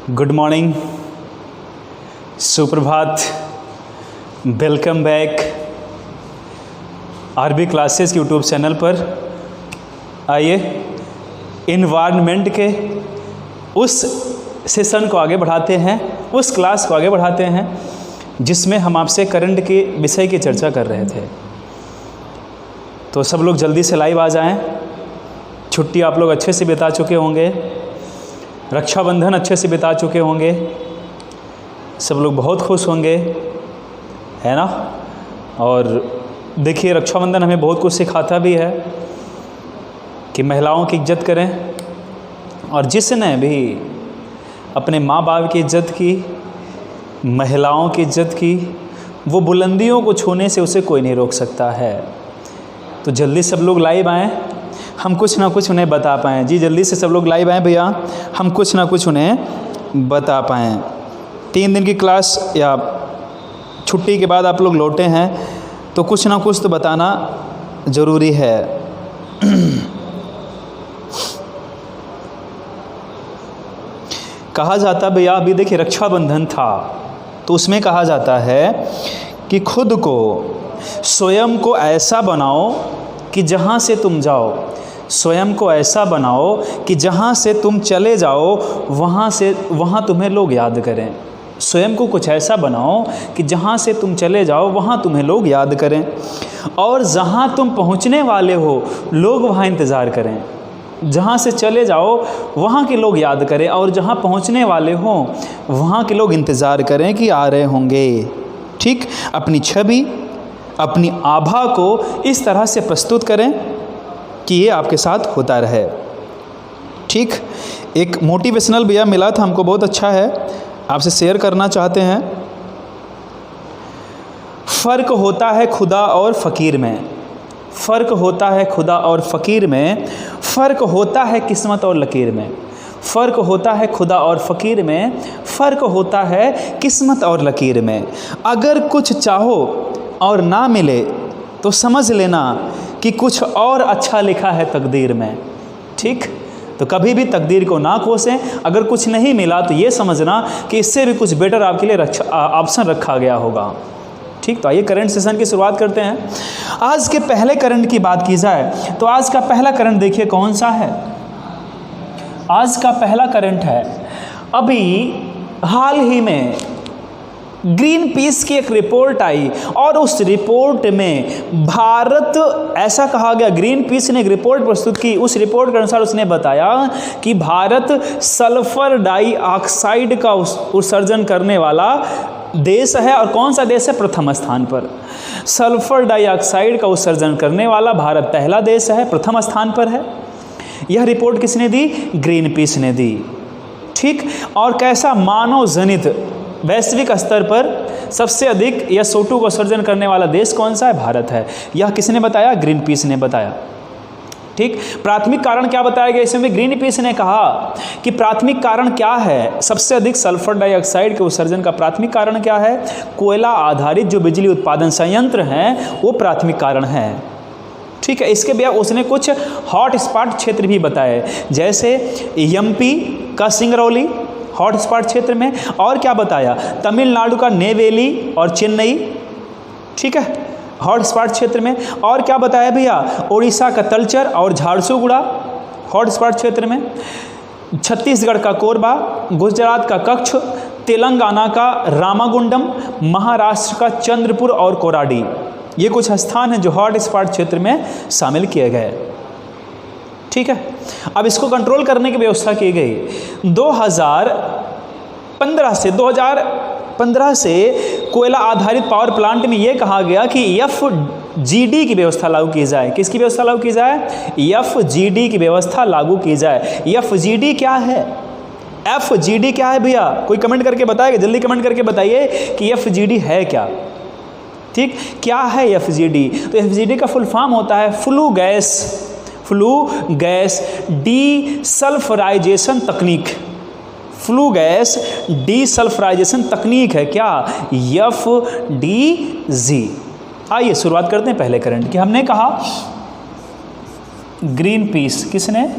Good morning, सुप्रभात, welcome back RB classes YouTube channel पर। आइए इन्वायरमेंट के उस सेशन को आगे बढ़ाते हैं, उस क्लास को आगे बढ़ाते हैं जिसमें हम आपसे करंट के विषय की चर्चा कर रहे थे। तो सब लोग जल्दी से लाइव आ जाएं। छुट्टी आप लोग अच्छे से बिता चुके होंगे, रक्षाबंधन अच्छे से बिता चुके होंगे, सब लोग बहुत खुश होंगे, है ना। और देखिए, रक्षाबंधन हमें बहुत कुछ सिखाता भी है कि महिलाओं की इज्जत करें, और जिसने भी अपने माँ बाप की इज्जत की, महिलाओं की इज्जत की, वो बुलंदियों को छूने से उसे कोई नहीं रोक सकता है। तो जल्दी सब लोग लाइव आएँ, हम कुछ ना कुछ उन्हें बता पाएँ। जी जल्दी से सब लोग लाइव आएँ भैया, हम कुछ ना कुछ उन्हें बता पाएँ। 3 दिन की क्लास या छुट्टी के बाद आप लोग लौटे हैं तो कुछ ना कुछ तो बताना ज़रूरी है। कहा जाता भैया, अभी देखिए रक्षाबंधन था तो उसमें कहा जाता है कि खुद को स्वयं को ऐसा बनाओ कि जहाँ से तुम जाओ, स्वयं को ऐसा बनाओ कि जहाँ से तुम चले जाओ वहाँ तुम्हें लोग याद करें। स्वयं को कुछ ऐसा बनाओ कि जहाँ से तुम चले जाओ वहाँ तुम्हें लोग याद करें, और जहाँ तुम पहुँचने वाले हो लोग वहाँ इंतज़ार करें। जहाँ से चले जाओ वहाँ के लोग याद करें, और जहाँ पहुँचने वाले हों वहाँ के लोग इंतज़ार करें कि आ रहे होंगे। ठीक, अपनी छवि, अपनी आभा को इस तरह से प्रस्तुत करें कि ये आपके साथ होता रहे। ठीक, एक मोटिवेशनल भैया मिला था हमको, बहुत अच्छा है, आपसे शेयर करना चाहते हैं। फ़र्क होता है खुदा और फ़कीर में, फ़र्क होता है खुदा और फ़कीर में, फ़र्क होता है किस्मत और लकीर में, फ़र्क होता है खुदा और फ़कीर में, फ़र्क होता है किस्मत और लकीर में। अगर कुछ चाहो और ना मिले तो समझ लेना कि कुछ और अच्छा लिखा है तकदीर में। ठीक, तो कभी भी तकदीर को ना कोसें। अगर कुछ नहीं मिला तो ये समझना कि इससे भी कुछ बेटर आपके लिए ऑप्शन रखा गया होगा। ठीक, तो आइए करंट सेशन की शुरुआत करते हैं। आज के पहले करंट की बात की जाए तो आज का पहला करंट देखिए कौन सा है। आज का पहला करंट है, अभी हाल ही में ग्रीन पीस की एक रिपोर्ट आई, और उस रिपोर्ट में भारत, ऐसा कहा गया, ग्रीन पीस ने एक रिपोर्ट प्रस्तुत की। उस रिपोर्ट के अनुसार उसने बताया कि भारत सल्फर डाइऑक्साइड का उत्सर्जन करने वाला देश है। और कौन सा देश है? प्रथम स्थान पर। सल्फर डाइऑक्साइड का उत्सर्जन करने वाला भारत पहला देश है, प्रथम स्थान पर है। यह रिपोर्ट किसने दी? ग्रीन पीस ने दी। ठीक, और कैसा मानव जनित वैश्विक स्तर पर सबसे अधिक SO2 का उत्सर्जन करने वाला देश कौन सा है? भारत है। यह किसने बताया? ग्रीन पीस ने बताया। ठीक, प्राथमिक कारण क्या बताया गया इसमें? ग्रीन पीस ने कहा कि प्राथमिक कारण क्या है, सबसे अधिक सल्फर डाइऑक्साइड के उत्सर्जन का प्राथमिक कारण क्या है? कोयला आधारित जो बिजली उत्पादन संयंत्र हैं वो प्राथमिक कारण है। ठीक है, इसके बाद उसने कुछ हॉट स्पॉट क्षेत्र भी बताए, जैसे MP का सिंगरौली हॉट स्पॉट क्षेत्र में, और क्या बताया? तमिलनाडु का नेवेली और चेन्नई, ठीक है, हॉट स्पॉट क्षेत्र में। और क्या बताया भैया? उड़ीसा का तलचर और झारसुगुड़ा हॉट स्पॉट क्षेत्र में, छत्तीसगढ़ का कोरबा, गुजरात का कच्छ, तेलंगाना का रामागुंडम, महाराष्ट्र का चंद्रपुर और कोराडी, ये कुछ स्थान हैं जो हॉट स्पॉट क्षेत्र में शामिल किए गए। ठीक है, अब इसको कंट्रोल करने की व्यवस्था की गई। 2015 से कोयला आधारित पावर प्लांट में ये कहा गया कि FGD की व्यवस्था लागू की जाए। किसकी व्यवस्था लागू की जाए? FGD की व्यवस्था लागू की जाए। FGD क्या है? FGD क्या है भैया? कोई कमेंट करके बताएगा, जल्दी कमेंट करके बताइए कि FGD है क्या। ठीक, क्या है FGD? तो FGD का फुल फॉर्म होता है फ्लू गैस डीसल्फराइजेशन तकनीक। फ्लू गैस डीसल्फराइजेशन तकनीक है क्या? FDG। आइए शुरुआत करते हैं पहले करंट की। हमने कहा ग्रीन पीस, किसने?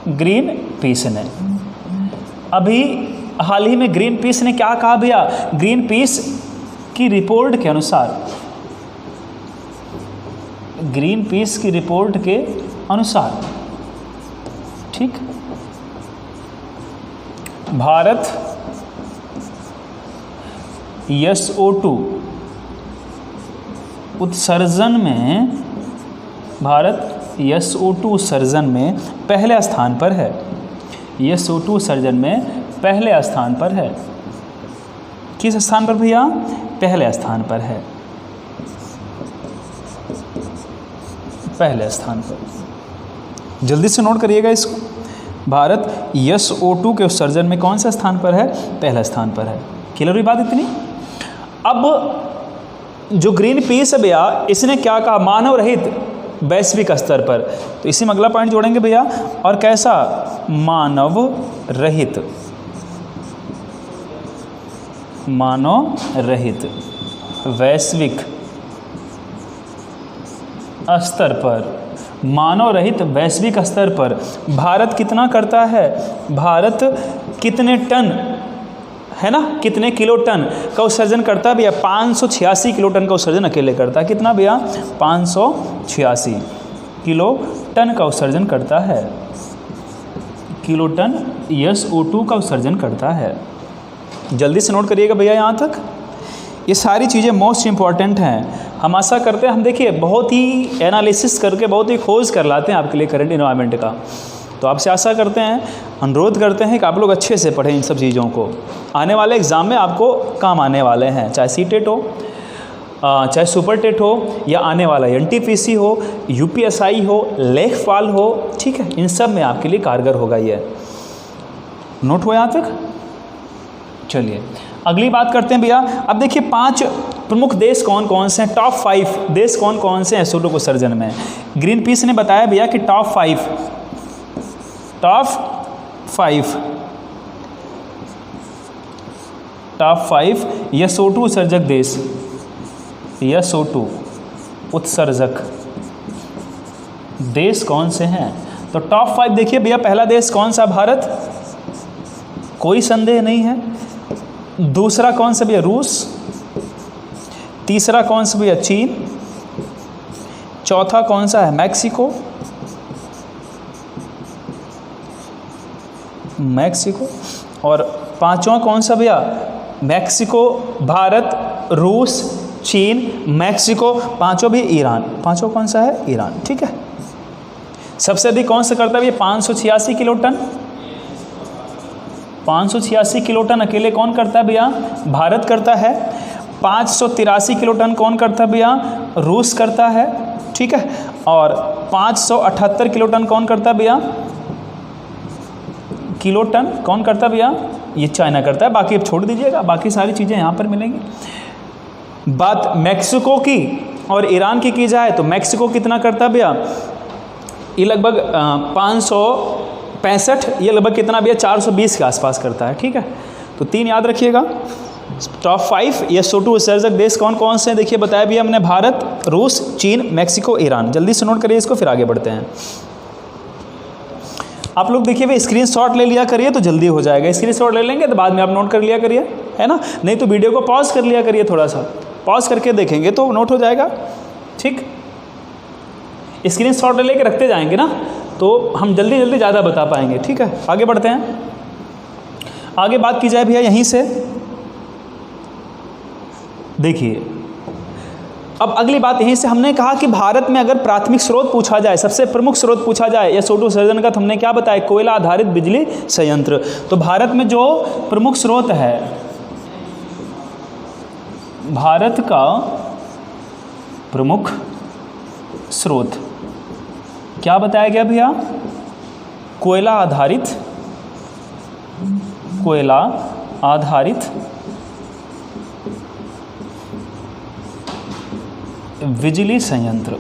ग्रीन पीस ने। अभी हाल ही में ग्रीन पीस ने क्या कहा भैया, ग्रीन पीस की रिपोर्ट के अनुसार, ग्रीन पीस की रिपोर्ट के अनुसार, ठीक, भारत SO2 उत्सर्जन में, भारत SO2 उत्सर्जन में पहले स्थान पर है, SO2 उत्सर्जन में पहले स्थान पर है। किस स्थान पर भैया, पहले स्थान पर है, पहले स्थान पर। जल्दी से नोट करिएगा इसको, भारत SO2 के उत्सर्जन में कौन सा स्थान पर है, पहला स्थान पर है। क्लियर हुई बात इतनी। अब जो ग्रीन पीस है भैया, इसने क्या कहा, मानव रहित वैश्विक स्तर पर, तो इसी में अगला पॉइंट जोड़ेंगे भैया, और कैसा, मानव रहित, मानव रहित वैश्विक स्तर पर, मानव रहित वैश्विक स्तर पर भारत कितना करता है, भारत कितने टन, है ना, कितने किलो टन का उत्सर्जन करता है भैया, 586 किलो टन का उत्सर्जन अकेले करता है। कितना भैया, 586 किलो टन का उत्सर्जन करता है, किलो टन SO2 का उत्सर्जन करता है। जल्दी से नोट करिएगा भैया यहाँ तक, ये सारी चीज़ें मोस्ट इम्पॉर्टेंट हैं। हम आशा करते हैं, हम देखिए बहुत ही एनालिसिस करके बहुत ही खोज कर लाते हैं आपके लिए करंट इन्वायरमेंट का, तो आपसे आशा करते हैं, अनुरोध करते हैं कि आप लोग अच्छे से पढ़ें इन सब चीज़ों को, आने वाले एग्ज़ाम में आपको काम आने वाले हैं, चाहे CTET हो, चाहे सुपर टेट हो, या आने वाला NTPC हो, UPSI हो, लेखपाल हो, ठीक है, इन सब में आपके लिए कारगर होगा ये। नोट हुआ यहाँ तक। चलिए अगली बात करते हैं भैया। अब देखिए 5 प्रमुख देश कौन कौन से हैं, टॉप 5 देश कौन कौन से हैं SO2 को उत्सर्जन में। ग्रीन पीस ने बताया भैया कि टॉप 5 SO2 उत्सर्जक देश, SO2 उत्सर्जक देश कौन से हैं। तो टॉप 5 देखिए भैया, पहला देश कौन सा, भारत, कोई संदेह नहीं है। दूसरा कौन सा भैया, रूस। तीसरा कौन सा भैया, चीन। चौथा कौन सा है, मैक्सिको, और पांचवा कौन सा भैया, मैक्सिको, भारत, रूस, चीन, मैक्सिको, पांचों भी ईरान। पांचों कौन सा है, ईरान, ठीक है। सबसे अधिक कौन सा करता है भैया, 586 किलो टन। 586 किलो टन अकेले कौन करता है भैया, भारत करता है। 583 किलो टन कौन करता है भैया, रूस करता है, ठीक है। और 578 किलो टन कौन करता है भैया, किलो टन कौन करता है भैया, ये चाइना करता है। बाकी अब छोड़ दीजिएगा, बाकी सारी चीज़ें यहाँ पर मिलेंगी। बात मैक्सिको की और ईरान की जाए तो मैक्सिको कितना करता है भैया, ये लगभग 565, ये लगभग कितना भैया 420 के आसपास करता है, ठीक है। तो 3 याद रखिएगा। टॉप 5 SO2 उत्सर्जक देश कौन कौन से हैं, देखिए बताया भैया हमने, भारत, रूस, चीन, मैक्सिको, ईरान। जल्दी से नोट करिए इसको, फिर आगे बढ़ते हैं। आप लोग देखिए भाई स्क्रीनशॉट ले लिया करिए तो जल्दी हो जाएगा। स्क्रीनशॉट ले लेंगे तो बाद में आप नोट कर लिया करिए, है ना, नहीं तो वीडियो को पॉज कर लिया करिए, थोड़ा सा पॉज करके देखेंगे तो नोट हो जाएगा, ठीक। स्क्रीनशॉट ले लेके रखते जाएंगे ना तो हम जल्दी जल्दी ज़्यादा बता पाएंगे, ठीक है। आगे बढ़ते हैं। आगे बात की जाए भैया यहीं से, देखिए अब अगली बात यहीं से, हमने कहा कि भारत में अगर प्राथमिक स्रोत पूछा जाए, सबसे प्रमुख स्रोत पूछा जाए SO2 उत्सर्जन का, तो हमने क्या बताया, कोयला आधारित बिजली संयंत्र। तो भारत में जो प्रमुख स्रोत है, भारत का प्रमुख स्रोत क्या बताया गया भैया, कोयला आधारित बिजली संयंत्र,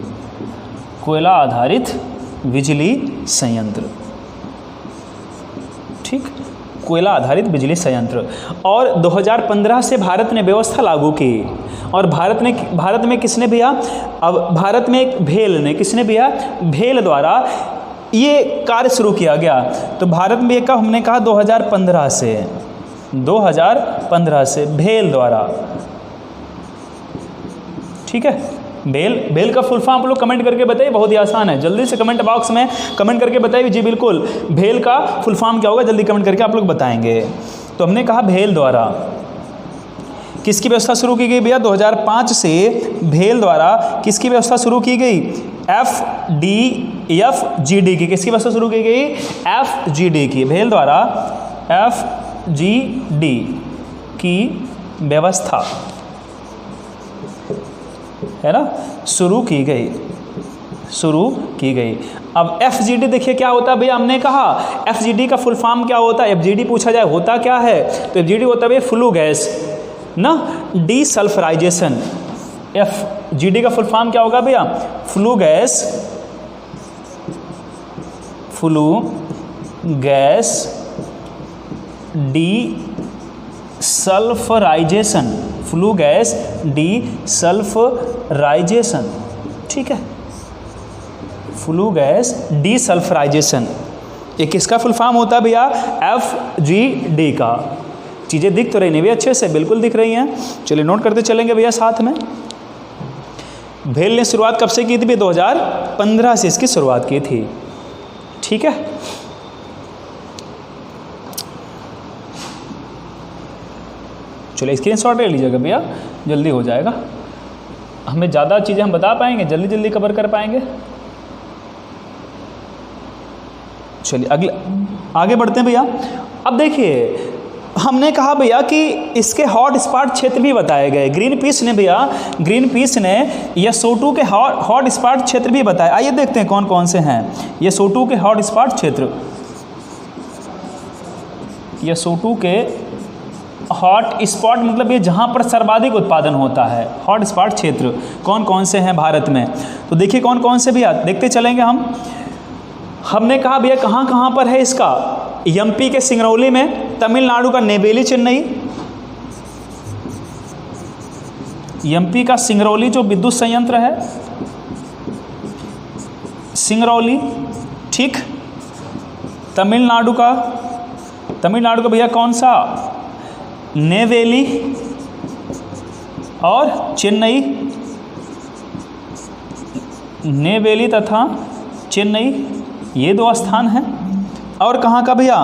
कोयला आधारित बिजली संयंत्र, ठीक, कोयला आधारित बिजली संयंत्र। और 2015 से भारत ने व्यवस्था लागू की, और भारत में किसने भैया, अब भारत में एक भेल ने, किसने भैया, भेल द्वारा ये कार्य शुरू किया गया? तो भारत में ये कब हमने कहा 2015 से भेल द्वारा। ठीक है, भेल का फुल फॉर्म आप लोग कमेंट करके बताइए, बहुत ही आसान है, जल्दी से कमेंट बॉक्स में कमेंट करके बताइए। जी बिल्कुल, भेल का फुल फॉर्म क्या होगा जल्दी कमेंट करके आप लोग बताएंगे। तो हमने कहा भेल द्वारा किसकी व्यवस्था शुरू की गई भैया? 2005 से भेल द्वारा किसकी व्यवस्था शुरू की गई? FGD की। किसकी व्यवस्था शुरू की गई? FGD की। भेल द्वारा FGD की व्यवस्था है ना शुरू की गई। अब FGD देखिए क्या होता है भैया, हमने कहा FGD का फुल फॉर्म क्या होता है? FGD पूछा जाए होता क्या है तो FGD होता है भैया फ्लू गैस ना, डीसल्फराइजेशन। FGD का फुल फॉर्म क्या होगा भैया? Flue gas desulphurisation. Flue gas desulphurisation. ठीक है, फ्लू गैस डीसल्फराइजेशन ये किसका फुल फॉर्म होता है भैया? FGD का। चीज़ें दिख तो रही नहीं भैया अच्छे से? बिल्कुल दिख रही हैं। चलिए नोट करते चलेंगे भैया साथ में। भेल ने शुरुआत कब से की थी भैया? 2015 से इसकी शुरुआत की थी। ठीक है, चलिए स्क्रीनशॉट ले लीजिएगा भैया, जल्दी हो जाएगा। हमें ज़्यादा चीज़ें हम बता पाएंगे, जल्दी जल्दी कवर कर पाएंगे। चलिए आगे बढ़ते हैं भैया। अब देखिए हमने कहा भैया कि इसके हॉट स्पॉट क्षेत्र भी बताए गए। ग्रीन पीस ने यसोटू के हॉट स्पॉट क्षेत्र भी बताए। आइए देखते हैं कौन कौन से हैं यसोटू के हॉट स्पॉट क्षेत्र। यसोटू के हॉट स्पॉट मतलब ये जहाँ पर सर्वाधिक उत्पादन होता है। हॉट स्पॉट क्षेत्र कौन कौन से हैं भारत में? तो देखिए कौन कौन से भैया देखते चलेंगे हमने कहा भैया कहाँ कहाँ पर है इसका? MP के सिंगरौली में, तमिलनाडु का नेवेली चेन्नई, MP का सिंगरौली जो विद्युत संयंत्र है सिंगरौली। ठीक, तमिलनाडु का भैया कौन सा? नेवेली और चेन्नई। नेवेली तथा चेन्नई ये दो स्थान हैं। और कहाँ का भैया?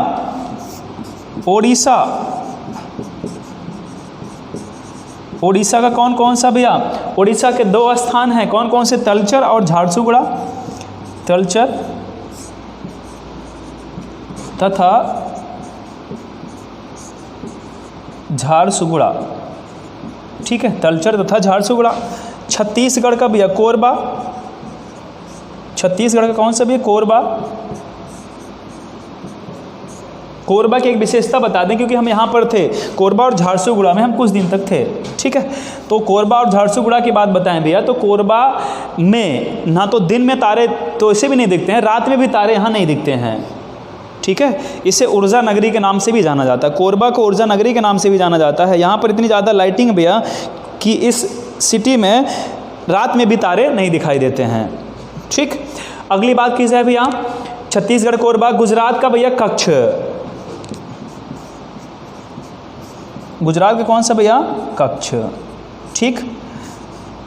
ओडिशा का कौन कौन सा भैया? ओडिशा के दो स्थान हैं, कौन कौन से? तलचर और झारसुगुड़ा। तलचर तथा झारसुगुड़ा। ठीक है, तलचर तथा झारसुगुड़ा। छत्तीसगढ़ का भैया कोरबा। छत्तीसगढ़ का कौन सा भैया? कोरबा। कोरबा की एक विशेषता बता दें क्योंकि हम यहाँ पर थे, कोरबा और झारसुगुड़ा में हम कुछ दिन तक थे। ठीक है, तो कोरबा और झारसुगुड़ा की बात बताएं भैया। तो कोरबा में ना तो दिन में तारे तो ऐसे भी नहीं दिखते हैं, रात में भी तारे यहाँ नहीं दिखते हैं। ठीक है, इसे ऊर्जा नगरी के नाम से भी जाना जाता है। कोरबा को ऊर्जा नगरी के नाम से भी जाना जाता है। यहाँ पर इतनी ज़्यादा लाइटिंग भैया कि इस सिटी में रात में भी तारे नहीं दिखाई देते हैं। ठीक, अगली बात की जाए भैया छत्तीसगढ़ कोरबा। गुजरात का भैया कच्छ। गुजरात के कौन सा भैया? कच्छ। ठीक,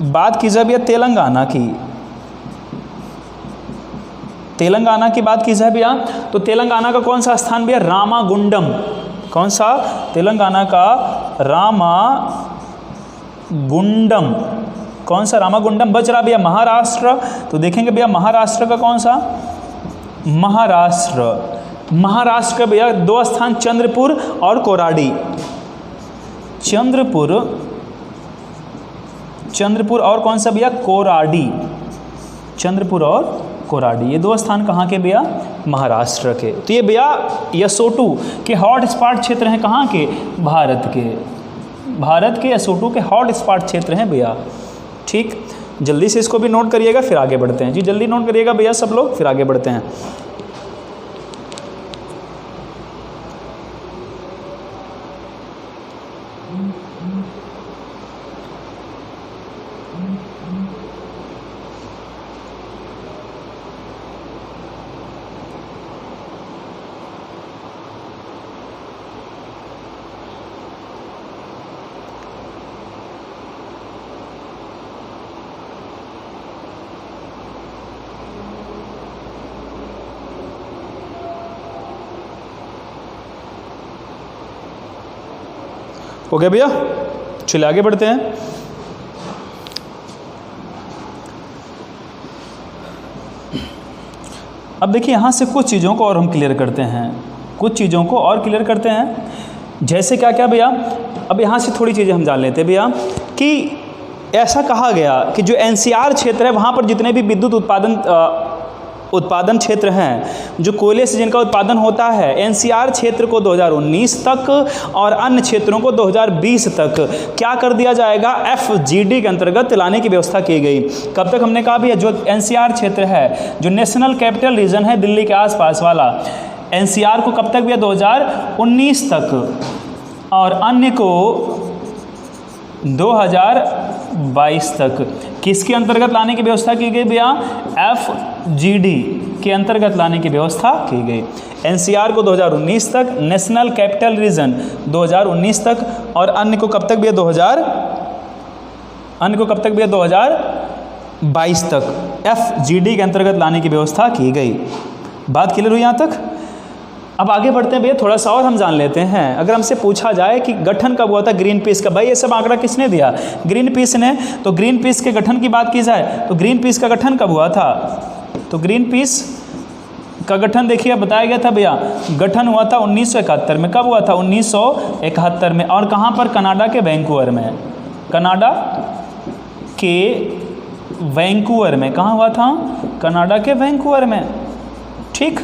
बात की जाए भैया तेलंगाना की। तेलंगाना की बात की जाए भैया तो तेलंगाना का कौन सा स्थान भैया? रामागुंडम। कौन सा? तेलंगाना का रामागुंडम। कौन सा? रामागुंडम। बच रहा भैया महाराष्ट्र। तो देखेंगे भैया महाराष्ट्र का कौन सा? महाराष्ट्र का भैया दो स्थान चंद्रपुर और कोराडी। चंद्रपुर और कौन सा भैया? कोराडी। चंद्रपुर और कोराडी ये दो स्थान कहाँ के भैया? महाराष्ट्र के। तो ये भैया यसोटू के हॉट स्पॉट क्षेत्र हैं। कहाँ के? भारत के यसोटू के हॉट स्पॉट क्षेत्र हैं भैया। ठीक, जल्दी से इसको भी नोट करिएगा फिर आगे बढ़ते हैं। जी जल्दी नोट करिएगा भैया सब लोग, फिर आगे बढ़ते हैं। हो गया भैया, चलिए आगे बढ़ते हैं। अब देखिए यहाँ से कुछ चीज़ों को और हम क्लियर करते हैं, कुछ चीज़ों को और क्लियर करते हैं। जैसे क्या क्या भैया, अब यहाँ से थोड़ी चीज़ें हम जान लेते हैं भैया कि ऐसा कहा गया कि जो एनसीआर क्षेत्र है वहाँ पर जितने भी विद्युत उत्पादन क्षेत्र हैं, जो कोयले से जिनका उत्पादन होता है, एनसीआर क्षेत्र को 2019 तक और अन्य क्षेत्रों को 2020 तक क्या कर दिया जाएगा, एफजीडी के अंतर्गत लाने की व्यवस्था की गई। कब तक हमने कहा भैया, जो एनसीआर क्षेत्र है, जो नेशनल कैपिटल रीजन है दिल्ली के आसपास वाला, एनसीआर को कब तक भैया 2019 तक और अन्य को 2022 तक किसके अंतर्गत लाने की व्यवस्था की गई भैया, एफजीडी के अंतर्गत लाने की व्यवस्था की गई। एनसीआर को 2019 तक, नेशनल कैपिटल रीजन 2019 तक और अन्य को कब तक भैया 2022 तक एफजीडी के अंतर्गत लाने की व्यवस्था की गई। बात क्लियर हुई यहाँ तक। अब आगे बढ़ते हैं भैया, थोड़ा सा और हम जान लेते हैं। अगर हमसे पूछा जाए कि गठन कब हुआ था ग्रीन पीस का, भाई ये सब आंकड़ा किसने दिया, ग्रीन पीस ने, तो ग्रीन पीस के गठन की बात की जाए तो ग्रीन पीस का गठन कब हुआ था, तो ग्रीन पीस का गठन देखिए बताया गया था भैया, गठन हुआ था 1971 में। कब हुआ था, 1971 में। और कहाँ पर, कनाडा के वैंकूवर में, कनाडा के वैंकूवर में। कहाँ हुआ था, कनाडा के वैंकूवर में, ठीक।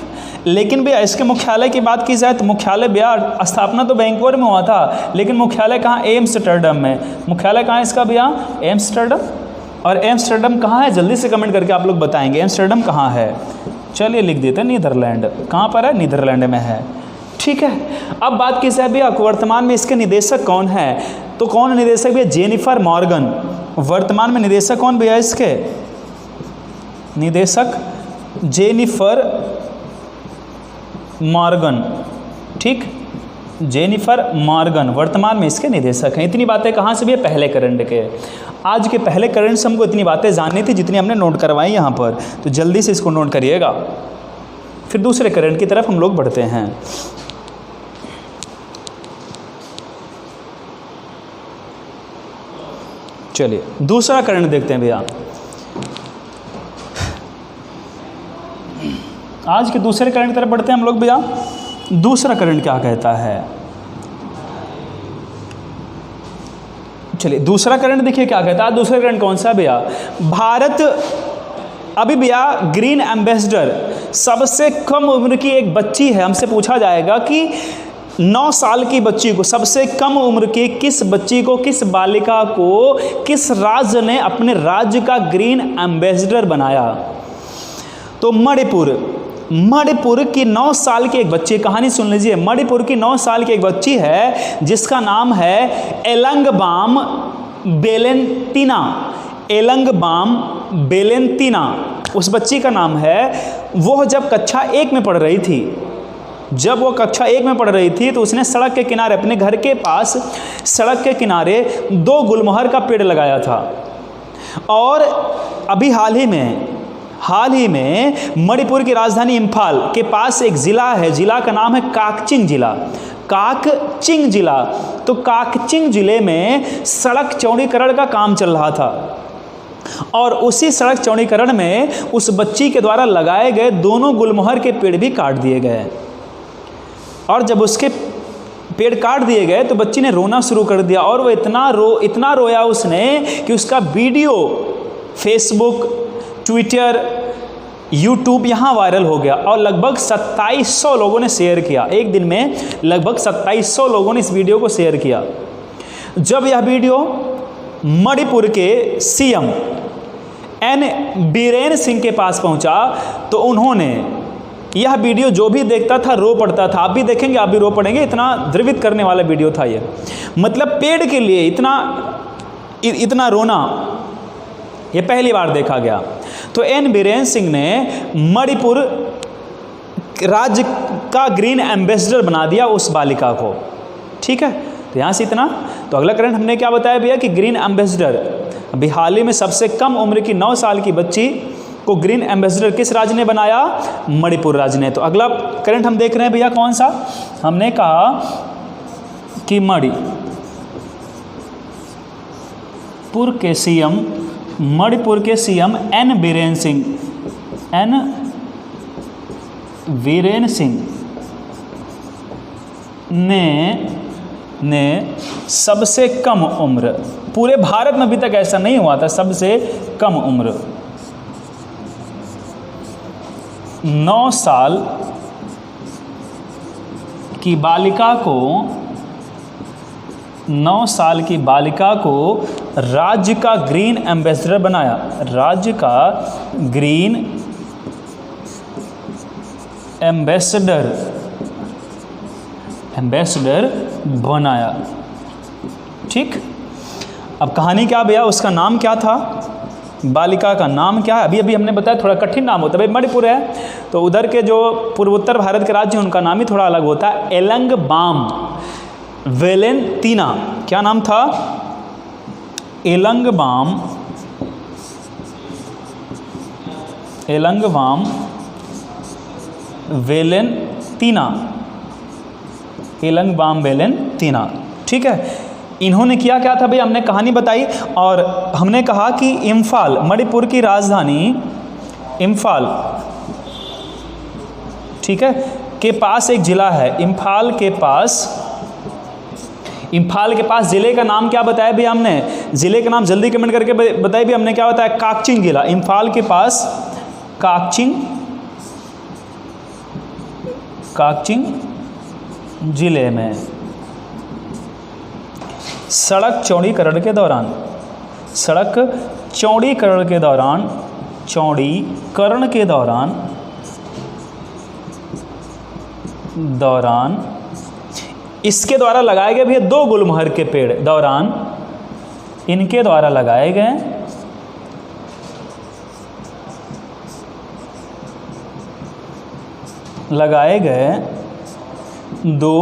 लेकिन भैया इसके मुख्यालय की बात की जाए तो मुख्यालय भैया स्थापना तो वैंकूवर में हुआ था, लेकिन मुख्यालय कहाँ, एम्स्टर्डम में। मुख्यालय कहाँ है इसका भैया, एम्स्टर्डम। और एम्स्टर्डम कहाँ है, जल्दी से कमेंट करके आप लोग बताएंगे एम्स्टर्डम कहाँ है। चलिए लिख देते हैं नीदरलैंड। कहाँ पर है, नीदरलैंड में है, ठीक है। अब बात की जाए भैया वर्तमान में इसके निदेशक कौन है, तो कौन निदेशक भैया, जेनिफर मॉर्गन। वर्तमान में निदेशक कौन भैया इसके, निदेशक जेनिफर मॉर्गन, ठीक, जेनिफर मॉर्गन वर्तमान में इसके निदेशक हैं। इतनी बातें कहाँ से भी, पहले करंट के। आज के पहले करंट से हमको इतनी बातें जाननी थी जितनी हमने नोट करवाई यहाँ पर, तो जल्दी से इसको नोट करिएगा। फिर दूसरे करंट की तरफ हम लोग बढ़ते हैं। चलिए दूसरा करंट देखते हैं भैया। आज के दूसरे करंट की तरफ बढ़ते हैं हम लोग भैया। दूसरा करंट क्या कहता है, चलिए दूसरा करंट देखिए क्या कहता है। दूसरा करंट कौन सा भैया, भारत अभी भैया ग्रीन एम्बेसडर, सबसे कम उम्र की एक बच्ची है। हमसे पूछा जाएगा कि 9 साल की बच्ची को, सबसे कम उम्र की किस बच्ची को, किस बालिका को किस राज्य ने अपने राज्य का ग्रीन एम्बेसडर बनाया, तो मणिपुर की 9 साल की एक बच्ची, कहानी सुन लीजिए। मणिपुर की 9 साल की एक बच्ची है जिसका नाम है एलंगबाम बेलेंतीना, एलंगबाम बेलेंतीना उस बच्ची का नाम है। वो जब कक्षा 1 में पढ़ रही थी, जब वो कक्षा 1 में पढ़ रही थी तो उसने सड़क के किनारे, अपने घर के पास सड़क के किनारे 2 गुलमोहर का पेड़ लगाया था। और अभी हाल ही में मणिपुर की राजधानी इम्फाल के पास एक ज़िला है, ज़िला का नाम है काकचिंग ज़िला, काकचिंग ज़िला। तो काकचिंग ज़िले में सड़क चौड़ीकरण का काम चल रहा था और उसी सड़क चौड़ीकरण में उस बच्ची के द्वारा लगाए गए 2 गुलमोहर के पेड़ भी काट दिए गए। और जब उसके पेड़ काट दिए गए तो बच्ची ने रोना शुरू कर दिया और वो इतना रोया उसने कि उसका वीडियो फेसबुक, ट्विटर, यूट्यूब यहाँ वायरल हो गया और लगभग 2700 लोगों ने शेयर किया। एक दिन में लगभग 2700 लोगों ने इस वीडियो को शेयर किया। जब यह वीडियो मणिपुर के सीएम एन बीरेन सिंह के पास पहुंचा तो उन्होंने यह वीडियो, जो भी देखता था रो पड़ता था। आप भी देखेंगे, आप भी रो पड़ेंगे, इतना द्रवित करने वाला वीडियो था ये। मतलब पेड़ के लिए इतना रोना ये पहली बार देखा गया। तो एन बीरेन सिंह ने मणिपुर राज्य का ग्रीन एम्बेसडर बना दिया उस बालिका को, ठीक है। तो यहाँ से इतना। तो अगला करंट हमने क्या बताया भैया कि ग्रीन एम्बेसडर, अभी हाल ही में सबसे कम उम्र की 9 साल की बच्ची को ग्रीन एम्बेसडर किस राज्य ने बनाया, मणिपुर राज्य ने। तो अगला करंट हम देख रहे हैं भैया कौन सा, हमने कहा कि पुर के सीएम, मणिपुर के CM N Biren Singh, N Viren Singh ने सबसे कम उम्र, पूरे भारत में अभी तक ऐसा नहीं हुआ था, सबसे कम उम्र 9 साल की बालिका को, 9 साल की बालिका को राज्य का ग्रीन एम्बेसडर बनाया, राज्य का ग्रीन एम्बेसडर बनाया। ठीक, अब कहानी क्या भैया, उसका नाम क्या था, बालिका का नाम क्या है? अभी अभी हमने बताया थोड़ा कठिन नाम होता है भाई, मणिपुर है तो उधर के जो पूर्वोत्तर भारत के राज्य उनका नाम ही थोड़ा अलग होता है। एलंगबाम वेलेंतीना, क्या नाम था? एलंगबाम वेलेंतीना, एलंगबाम वेलेंतीना। ठीक है, इन्होंने किया क्या था भाई, हमने कहानी बताई और हमने कहा कि इम्फाल, मणिपुर की राजधानी इम्फाल, ठीक है, के पास एक जिला है, इम्फाल के पास जिले का नाम क्या बताया भी हमने, जिले का नाम जल्दी कमेंट करके बताइए भी हमने क्या बताया, काकचिंग जिला, इम्फाल के पास काकचिंग जिले में सड़क चौड़ीकरण के दौरान इसके द्वारा लगाए गए भी 2 गुलमोहर के पेड़, दौरान इनके द्वारा लगाए गए 2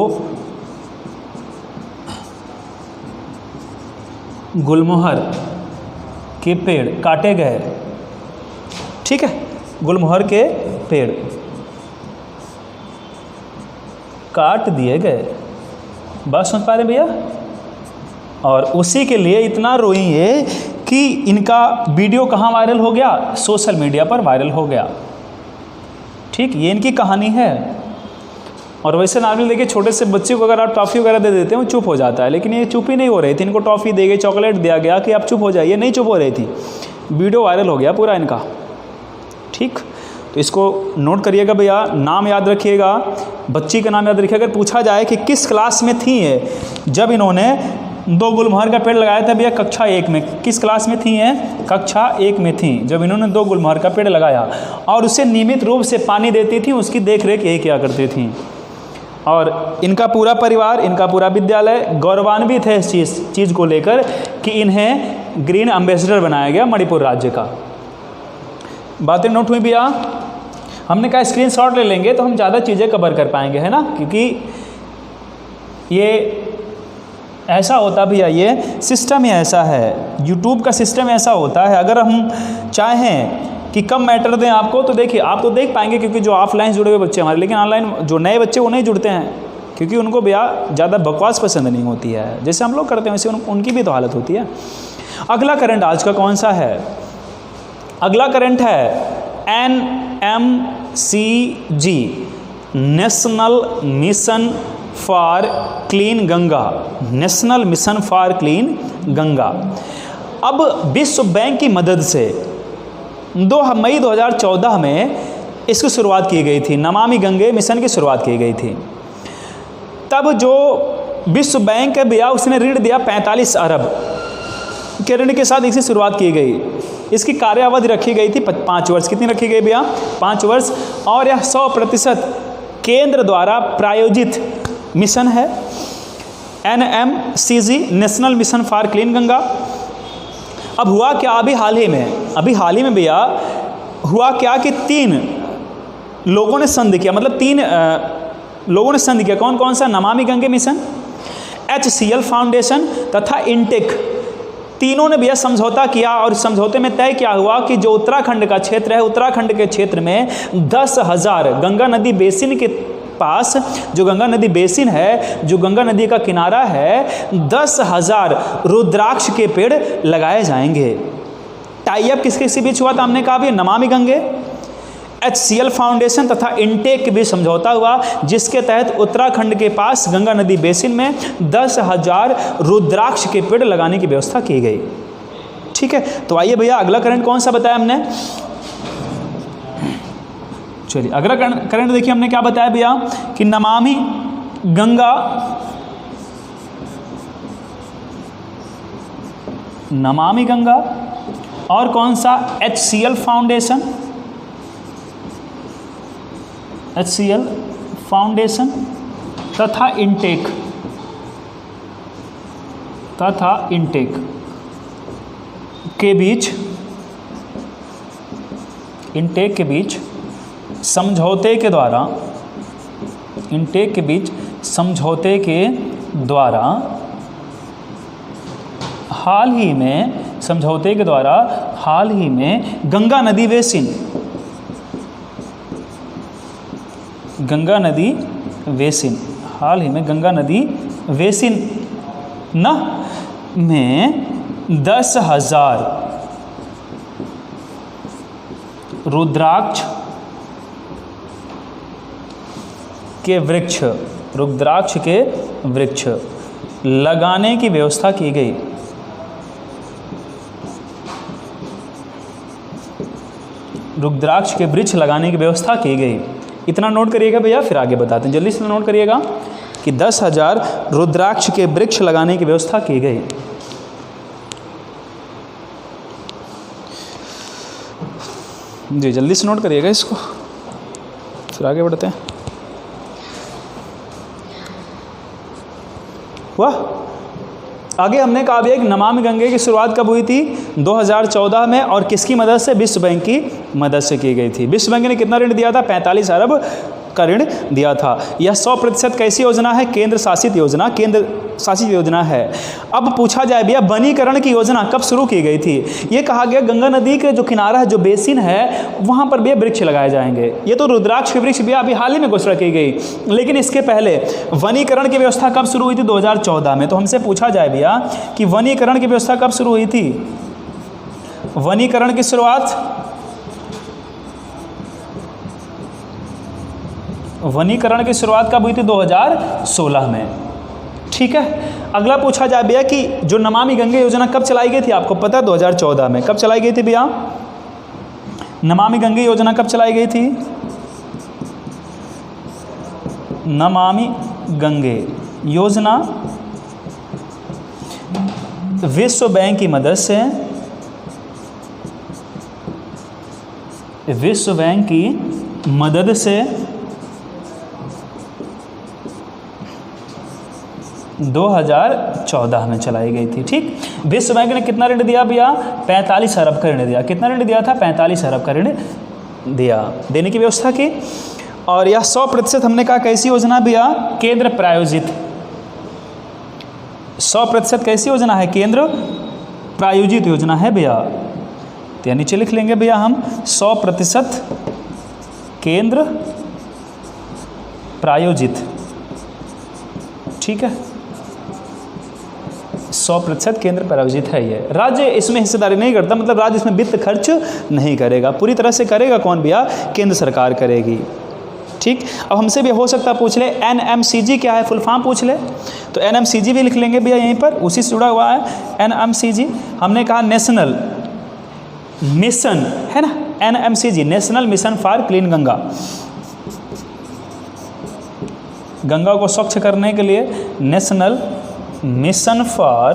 गुलमोहर के पेड़ काटे गए। ठीक है, गुलमोहर के पेड़ काट दिए गए। बात समझ पा रहे भैया? और उसी के लिए इतना रोई है कि इनका वीडियो कहाँ वायरल हो गया, सोशल मीडिया पर वायरल हो गया। ठीक, ये इनकी कहानी है। और वैसे नॉर्मली देखिए छोटे से बच्चे को अगर आप टॉफ़ी वगैरह दे देते हैं वो चुप हो जाता है, लेकिन ये चुप ही नहीं हो रही थी, इनको टॉफ़ी दी गई, चॉकलेट दिया गया कि आप चुप हो जाइए, नहीं चुप हो रही थी, वीडियो वायरल हो गया पूरा इनका। ठीक, तो इसको नोट करिएगा भैया, नाम याद रखिएगा, बच्ची का नाम याद रखिएगा। अगर पूछा जाए कि किस क्लास में थी ये जब इन्होंने 2 गुलमोहर का पेड़ लगाया था भैया, कक्षा 1 में, किस क्लास में थी ये? कक्षा 1 में थी जब इन्होंने 2 गुलमोहर का पेड़ लगाया और उसे नियमित रूप से पानी देती थी, उसकी देख रेख यही क्या करती थी। और इनका पूरा परिवार, इनका पूरा विद्यालय गौरवान्वित है इस चीज़ को लेकर कि इन्हें ग्रीन एम्बेसडर बनाया गया मणिपुर राज्य का। बातें नोट हुई भैया? हमने कहा स्क्रीनशॉट ले लेंगे तो हम ज़्यादा चीज़ें कवर कर पाएंगे, है ना, क्योंकि ये ऐसा होता भैया, ये सिस्टम ही ऐसा है, यूट्यूब का सिस्टम ऐसा होता है। अगर हम चाहें कि कम मैटर दें आपको तो देखिए आप तो देख पाएंगे, क्योंकि जो ऑफलाइन जुड़े हुए बच्चे हमारे, लेकिन ऑनलाइन जो नए बच्चे वो नहीं जुड़ते हैं, क्योंकि उनको भैया ज़्यादा बकवास पसंद नहीं होती है, जैसे हम लोग करते हैं वैसे उनकी भी तो हालत होती है। अगला करंट आज का कौन सा है? अगला करंट है NMCG, national mission for clean Ganga, national mission for clean Ganga. अब विश्व बैंक की मदद से 2 मई 2014 में इसकी शुरुआत की गई थी, नमामि गंगे मिशन की शुरुआत की गई थी। तब जो विश्व बैंक है भैया उसने ऋण दिया 45 अरब के ऋण के साथ इसकी शुरुआत की गई। इसकी कार्यावधि रखी गई थी 5 वर्ष। कितनी रखी गई भैया? 5 वर्ष। और यह 100% केंद्र द्वारा प्रायोजित मिशन है, NMCG, national mission for clean Ganga. अब हुआ क्या, अभी हाल ही में भैया हुआ क्या कि 3 लोगों ने संधि किया, मतलब 3 लोगों ने संधि किया। कौन कौन सा? Namami Gange mission, HCL foundation तथा इनटेक, तीनों ने भैया समझौता किया। और समझौते में तय क्या हुआ कि जो उत्तराखंड का क्षेत्र है, उत्तराखंड के क्षेत्र में 10,000 गंगा नदी बेसिन के पास जो गंगा नदी बेसिन है, जो गंगा नदी का किनारा है, 10,000 रुद्राक्ष के पेड़ लगाए जाएंगे। टाई अप किसके बीच हुआ था? हमने कहा भी नमामि गंगे, HCL फाउंडेशन तथा इनटेक के बीच समझौता हुआ, जिसके तहत उत्तराखंड के पास गंगा नदी बेसिन में 10,000 रुद्राक्ष के पेड़ लगाने की व्यवस्था की गई। ठीक है, तो आइए भैया अगला करंट कौन सा बताया हमने? चलिए अगला करंट देखिए हमने क्या बताया भैया कि नमामि गंगा, नमामि गंगा और कौन सा? HCL फाउंडेशन, HCL फाउंडेशन तथा इनटेक, के बीच, इनटेक के बीच समझौते के द्वारा, इनटेक के बीच समझौते के द्वारा हाल ही में, समझौते के द्वारा हाल ही में गंगा नदी बेसिन, गंगा नदी बेसिन, हाल ही में गंगा नदी बेसिन न में 10,000 रुद्राक्ष के वृक्ष, रुद्राक्ष के वृक्ष लगाने की व्यवस्था की गई। रुद्राक्ष के वृक्ष लगाने की व्यवस्था की गई। इतना नोट करिएगा भैया, फिर आगे बताते हैं। जल्दी से नोट करिएगा कि 10,000 रुद्राक्ष के वृक्ष लगाने की व्यवस्था की गई। जी जल्दी से नोट करिएगा इसको, फिर आगे बढ़ते हैं। वाह, आगे हमने कहा भी है कि नमामि गंगे की शुरुआत कब हुई थी? 2014 में, और किसकी मदद से? विश्व बैंक की मदद से की गई थी। विश्व बैंक ने कितना ऋण दिया था? 45 अरब का ऋण दिया था। यह 100% कैसी योजना है? केंद्र शासित योजना, केंद्र शासित योजना है। अब पूछा जाए भैया वनीकरण की योजना कब शुरू की गई थी? ये कहा गया गंगा नदी के जो किनारा है, जो बेसिन है, वहाँ पर भी वृक्ष लगाए जाएंगे। ये तो रुद्राक्ष के वृक्ष भी अभी हाल ही में घोषणा की गई, लेकिन इसके पहले वनीकरण की व्यवस्था कब शुरू हुई थी? 2014 में। तो हमसे पूछा जाए भैया कि वनीकरण की व्यवस्था कब शुरू हुई थी? वनीकरण की शुरुआत, वनीकरण की शुरुआत कब हुई थी? 2016 में। ठीक है, अगला पूछा जाए भैया कि जो नमामि गंगे योजना कब चलाई गई थी? आपको पता है 2014 में। कब चलाई गई थी भैया? नमामि गंगे योजना कब चलाई गई थी? नमामि गंगे योजना विश्व बैंक की मदद से, विश्व बैंक की मदद से 2014 में चलाई गई थी। ठीक, विश्व बैंक ने कितना ऋण दिया भैया? 45 अरब का ऋण दिया। कितना ऋण दिया था? 45 अरब का ऋण दिया, देने की व्यवस्था की। और यह 100% हमने कहा कैसी योजना भैया? केंद्र प्रायोजित। 100% कैसी योजना है? केंद्र प्रायोजित योजना है भैया। तो नीचे लिख लेंगे भैया हम 100% केंद्र प्रायोजित। ठीक है, 100% केंद्र प्रायोजित है ये। राज्य इसमें हिस्सेदारी नहीं करता, मतलब राज्य इसमें वित्त खर्च नहीं करेगा। पूरी तरह से करेगा कौन भैया? केंद्र सरकार करेगी। ठीक, अब हमसे भी हो सकता है पूछ ले NMCG क्या है, फुल फॉर्म पूछ ले, तो NMCG भी लिख लेंगे भैया यहीं पर, उसी से जुड़ा हुआ है NMCG। हमने कहा नेशनल मिशन है ना, NMCG national mission for clean Ganga. Ganga को स्वच्छ करने के लिए national mission for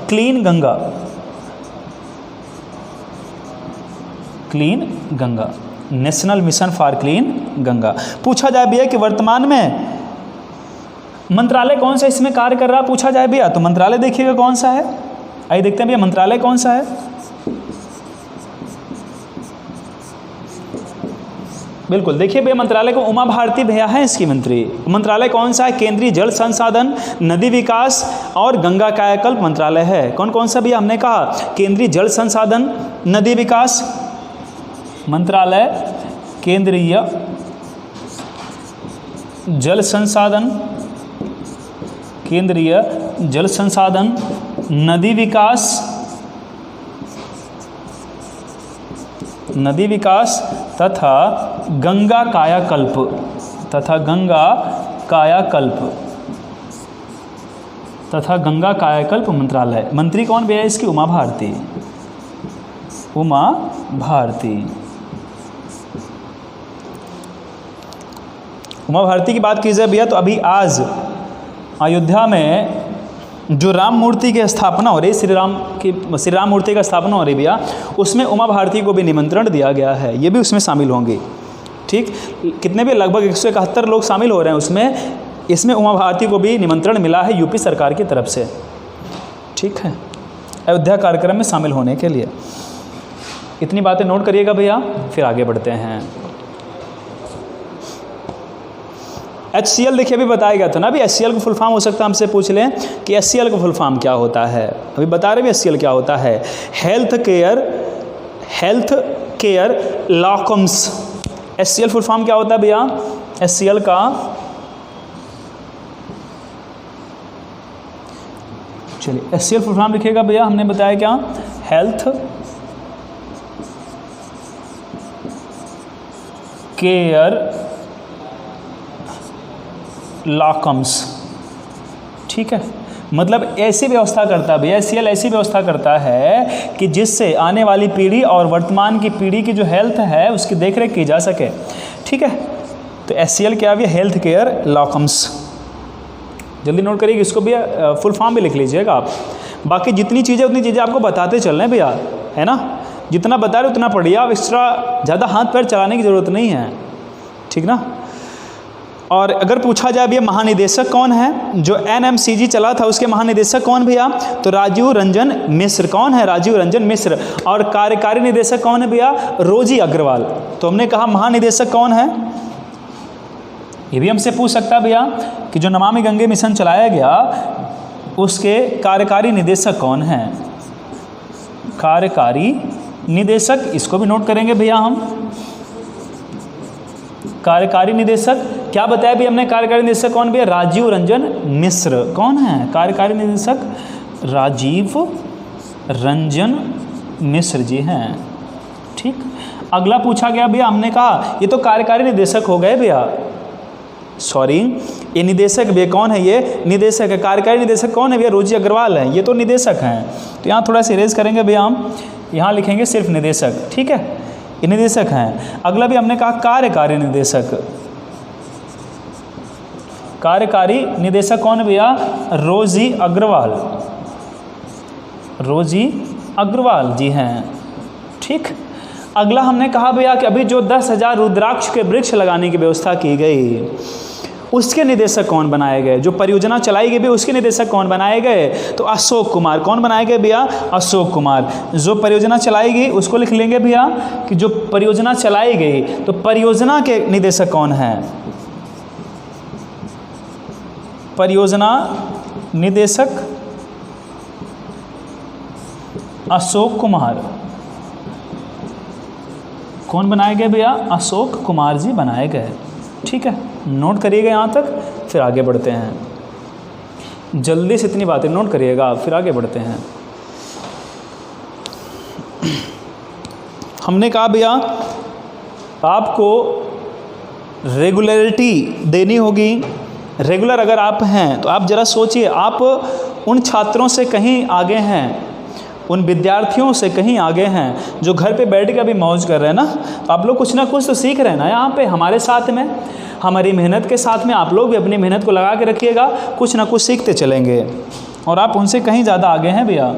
clean Ganga, clean Ganga, national mission for clean Ganga. पूछा जाए भैया कि वर्तमान में मंत्रालय कौन सा इसमें कार्य कर रहा, पूछा जाए भैया, तो मंत्रालय देखिएगा कौन सा है। आइए देखते हैं भैया मंत्रालय कौन सा है। बिल्कुल, देखिए भैया मंत्रालय को उमा भारती भैया है इसकी मंत्री। मंत्रालय कौन सा है? केंद्रीय जल संसाधन, नदी विकास और गंगा कायाकल्प मंत्रालय है। कौन कौन सा भैया? हमने कहा केंद्रीय जल संसाधन, नदी विकास मंत्रालय केंद्रीय जल संसाधन, केंद्रीय जल संसाधन, नदी विकास, नदी विकास तथा गंगा कायाकल्प, तथा गंगा कायाकल्प, तथा गंगा कायाकल्प मंत्रालय। मंत्री कौन भैया इसकी? उमा भारती, उमा भारती। उमा भारती की बात की जाए भैया तो अभी आज अयोध्या में जो राम मूर्ति की स्थापना हो रही, श्री राम मूर्ति का स्थापना हो रही भैया, उसमें उमा भारती को भी निमंत्रण दिया गया है, ये भी उसमें शामिल होंगे। ठीक, कितने भी लगभग 171 लोग शामिल हो रहे हैं उसमें, इसमें उमा भारती को भी निमंत्रण मिला है यूपी सरकार की तरफ से। ठीक है, अयोध्या कार्यक्रम में शामिल होने के लिए। इतनी बातें नोट करिएगा भैया, फिर आगे बढ़ते हैं। HCl देखिए अभी बताया गया था ना, अभी HCl को फुल फॉर्म हो सकता है हमसे पूछ लें कि HCl को फुल फॉर्म क्या होता है। अभी बता रहे भी HCl क्या होता है। Health care locums. HCl full form क्या होता है भैया? HCl का चलिए HCl फुल फॉर्म लिखिएगा भैया, हमने बताया क्या? Health care locums. ठीक है, मतलब ऐसी व्यवस्था करता है भैया, HCl ऐसी व्यवस्था करता है कि जिससे आने वाली पीढ़ी और वर्तमान की पीढ़ी की जो हेल्थ है उसकी देखरेख की जा सके। ठीक है, तो HCl क्या है? Health care locums. जल्दी नोट करिए, इसको भी फुल फॉर्म भी लिख लीजिएगा आप। बाकी जितनी चीज़ें उतनी चीज़ें आपको बताते चल रहे हैं भैया, है ना? जितना बता रहे उतना पढ़िए आप, एक्स्ट्रा ज़्यादा हाथ पैर चलाने की ज़रूरत नहीं है। ठीक ना? और अगर पूछा जाए भैया महानिदेशक कौन है, जो NMCG चला था उसके महानिदेशक कौन भैया? तो राजीव रंजन मिश्र। कौन है? राजीव रंजन मिश्र। और कार्यकारी निदेशक कौन है भैया? रोजी अग्रवाल। तो हमने कहा महानिदेशक कौन है, ये भी हमसे पूछ सकता है भैया कि जो नमामि गंगे मिशन चलाया गया उसके कार्यकारी निदेशक कौन है? कार्यकारी निदेशक, इसको भी नोट करेंगे भैया हम। कार्यकारी निदेशक क्या बताया भी हमने? कार्यकारी निदेशक कौन भैया? राजीव रंजन मिश्र। कौन है कार्यकारी निदेशक? राजीव रंजन मिश्र जी हैं। ठीक, अगला पूछा गया भैया, हमने कहा ये तो कार्यकारी निदेशक हो गए भैया, सॉरी ये निदेशक भैया कौन है? ये निदेशक है। कार्यकारी निदेशक कौन है भैया? रोजी अग्रवाल है, ये तो निदेशक हैं। तो यहाँ थोड़ा सा इरेज करेंगे भैया हम, यहाँ लिखेंगे सिर्फ निदेशक। ठीक है, ये निदेशक हैं। अगला भी हमने कहा कार्यकारी निदेशक। कार्यकारी निदेशक कौन भैया? रोजी अग्रवाल, रोजी अग्रवाल जी हैं। ठीक, अगला हमने कहा भैया कि अभी जो 10,000 रुद्राक्ष के वृक्ष लगाने की व्यवस्था की गई उसके निदेशक कौन बनाए गए? जो परियोजना चलाई गई भी उसके निदेशक कौन बनाए गए? तो अशोक कुमार। कौन बनाए गए भैया? अशोक कुमार। जो परियोजना चलाई गई उसको लिख लेंगे भैया कि जो परियोजना चलाई गई, तो परियोजना के निदेशक कौन है? परियोजना निदेशक अशोक कुमार। कौन बनाए गए भैया? अशोक कुमार जी बनाए गए। ठीक है, नोट करिएगा यहाँ तक, फिर आगे बढ़ते हैं। जल्दी से इतनी बातें नोट करिएगा, फिर आगे बढ़ते हैं। हमने कहा भैया आपको रेगुलरिटी देनी होगी। रेगुलर अगर आप हैं तो आप ज़रा सोचिए, आप उन छात्रों से कहीं आगे हैं, उन विद्यार्थियों से कहीं आगे हैं जो घर पे बैठ के अभी मौज कर रहे हैं ना। तो आप लोग कुछ ना कुछ तो सीख रहे हैं ना यहाँ पे हमारे साथ में, हमारी मेहनत के साथ में आप लोग भी अपनी मेहनत को लगा के रखिएगा, कुछ ना कुछ सीखते चलेंगे और आप उनसे कहीं ज़्यादा आगे हैं भैया।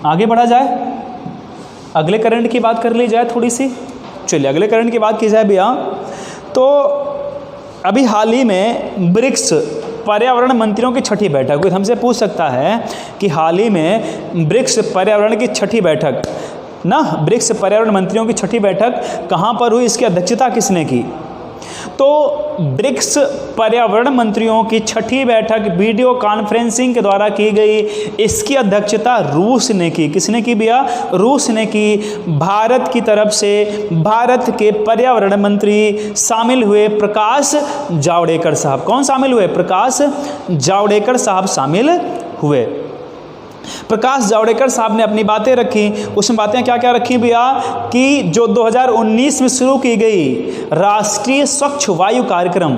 आगे बढ़ा जाए, अगले करंट की बात कर ली जाए थोड़ी सी। चलिए अगले करंट की बात की जाए भैया, तो अभी हाल ही में ब्रिक्स पर्यावरण मंत्रियों की छठी बैठक हुई। हमसे पूछ सकता है कि हाल ही में ब्रिक्स पर्यावरण की छठी बैठक ना, ब्रिक्स पर्यावरण मंत्रियों की छठी बैठक कहाँ पर हुई, इसकी अध्यक्षता किसने की? तो ब्रिक्स पर्यावरण मंत्रियों की छठी बैठक वीडियो कॉन्फ्रेंसिंग के द्वारा की गई। इसकी अध्यक्षता रूस ने की। किसने की भैया? रूस ने की। भारत की तरफ से भारत के पर्यावरण मंत्री शामिल हुए प्रकाश जावड़ेकर साहब। कौन शामिल हुए? प्रकाश जावड़ेकर साहब शामिल हुए। प्रकाश जावड़ेकर साहब ने अपनी बातें रखी। उसमें बातें क्या क्या रखी भैया? कि जो 2019 में शुरू की गई राष्ट्रीय स्वच्छ वायु कार्यक्रम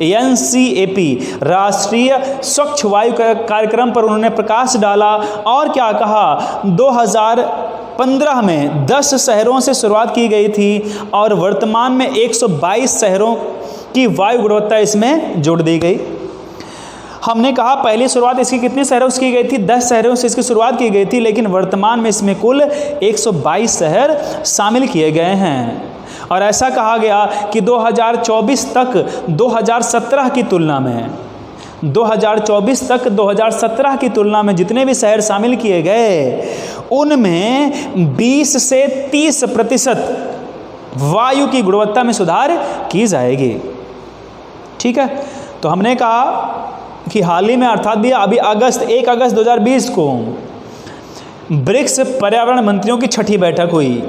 NCAP, राष्ट्रीय स्वच्छ वायु कार्यक्रम पर उन्होंने प्रकाश डाला। और क्या कहा? 2015 में 10 शहरों से शुरुआत की गई थी और वर्तमान में 122 शहरों की वायु गुणवत्ता इसमें जोड़ दी गई। हमने कहा पहली शुरुआत इसकी कितने शहरों से की गई थी? 10 शहरों से इसकी शुरुआत की गई थी, लेकिन वर्तमान में इसमें कुल 122 शहर शामिल किए गए हैं। और ऐसा कहा गया कि 2024 तक 2017 की तुलना में 2024 तक 2017 की तुलना में जितने भी शहर शामिल किए गए उनमें 20 से 30% वायु की गुणवत्ता में सुधार की जाएगी। ठीक है, तो हमने कहा कि हाल ही में अर्थात भी अभी 1 अगस्त 2020 को ब्रिक्स पर्यावरण मंत्रियों की छठी बैठक हुई।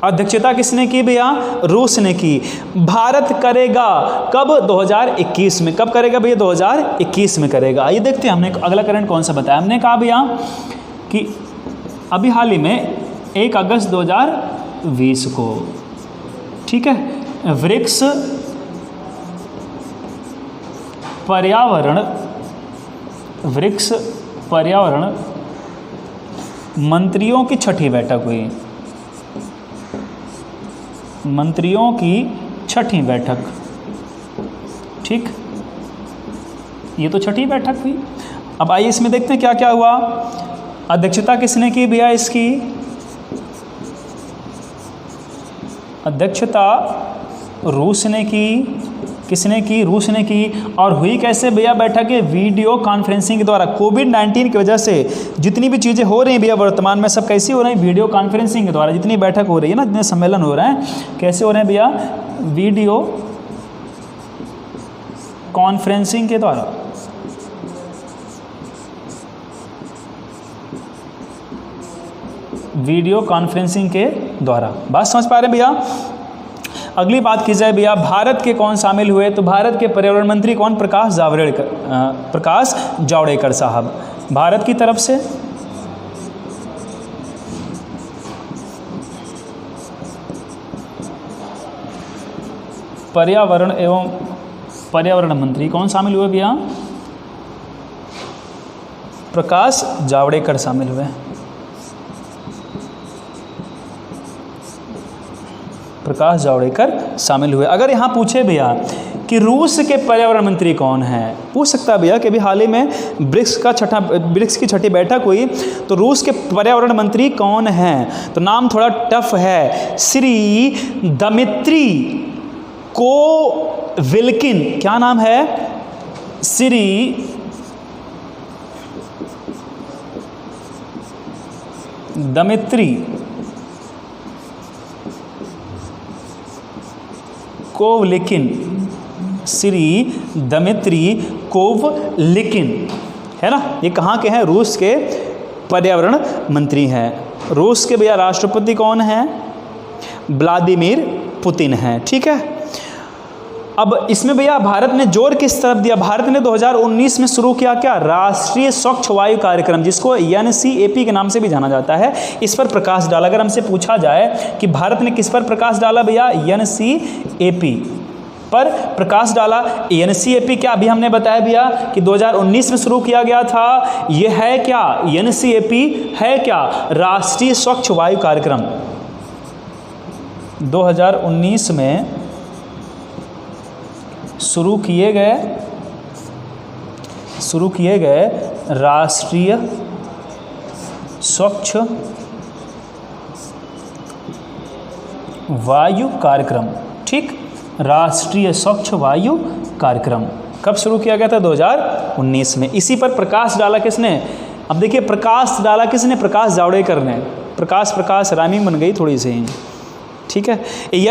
अध्यक्षता किसने की भैया? रूस ने की। भारत करेगा कब? 2021 में। कब करेगा भैया? 2021 में करेगा। आइए देखते हैं हमने अगला करंट कौन सा बताया। हमने कहा भैया कि अभी हाल ही में 1 अगस्त 2020 को, ठीक है, ब्रिक्स पर्यावरण मंत्रियों की छठी बैठक हुई। मंत्रियों की छठी बैठक, ठीक, ये तो छठी बैठक हुई। अब आइए इसमें देखते हैं क्या क्या हुआ। अध्यक्षता किसने की भैया? इसकी अध्यक्षता रूस ने की। किसने की? रूस ने की। और हुई कैसे भैया बैठक? वीडियो कॉन्फ्रेंसिंग के द्वारा। कोविड-19 की वजह से जितनी भी चीज़ें हो रही हैं भैया वर्तमान में, सब कैसी हो रही हैं? वीडियो कॉन्फ्रेंसिंग के द्वारा। जितनी बैठक हो रही है ना, जितने सम्मेलन हो रहे हैं, कैसे हो रहे हैं भैया? वीडियो कॉन्फ्रेंसिंग के द्वारा। वीडियो कॉन्फ्रेंसिंग के द्वारा। बात समझ पा रहे हैं भैया? अगली बात की जाए भैया, भारत के कौन शामिल हुए? तो भारत के पर्यावरण मंत्री कौन? प्रकाश जावड़ेकर साहब भारत की तरफ से। पर्यावरण मंत्री कौन शामिल हुए भैया? प्रकाश जावड़ेकर शामिल हुए। प्रकाश जावड़ेकर शामिल हुए। अगर यहाँ पूछे भैया कि रूस के पर्यावरण मंत्री कौन हैं, पूछ सकता है भैया कि अभी हाल ही में ब्रिक्स की छठी बैठक हुई, तो रूस के पर्यावरण मंत्री कौन हैं? तो नाम थोड़ा टफ है। श्री दमित्री कोविल्किन। क्या नाम है? श्री दमित्री कोवलिकिन। श्री दमित्री कोवलिकिन, है ना? ये कहाँ के हैं? रूस के पर्यावरण मंत्री हैं। रूस के भैया राष्ट्रपति कौन हैं? व्लादिमीर पुतिन हैं। ठीक है, अब इसमें भैया भारत ने जोर किस तरफ दिया? भारत ने 2019 में शुरू किया क्या? राष्ट्रीय स्वच्छ वायु कार्यक्रम, जिसको NCAP के नाम से भी जाना जाता है। इस पर प्रकाश डाला। अगर हमसे पूछा जाए कि भारत ने किस पर प्रकाश डाला भैया? NCAP पर प्रकाश डाला। NCAP क्या अभी हमने बताया भैया कि 2019 में शुरू किया गया था। ये है क्या? NCAP है क्या? राष्ट्रीय स्वच्छ वायु कार्यक्रम। 2019 में शुरू किए गए राष्ट्रीय स्वच्छ वायु कार्यक्रम। ठीक, राष्ट्रीय स्वच्छ वायु कार्यक्रम कब शुरू किया गया था? 2019 में। इसी पर प्रकाश डाला किसने? अब देखिए, प्रकाश डाला किसने? प्रकाश जावड़ेकर ने। प्रकाश राइमिंग बन गई थोड़ी सी। ठीक है।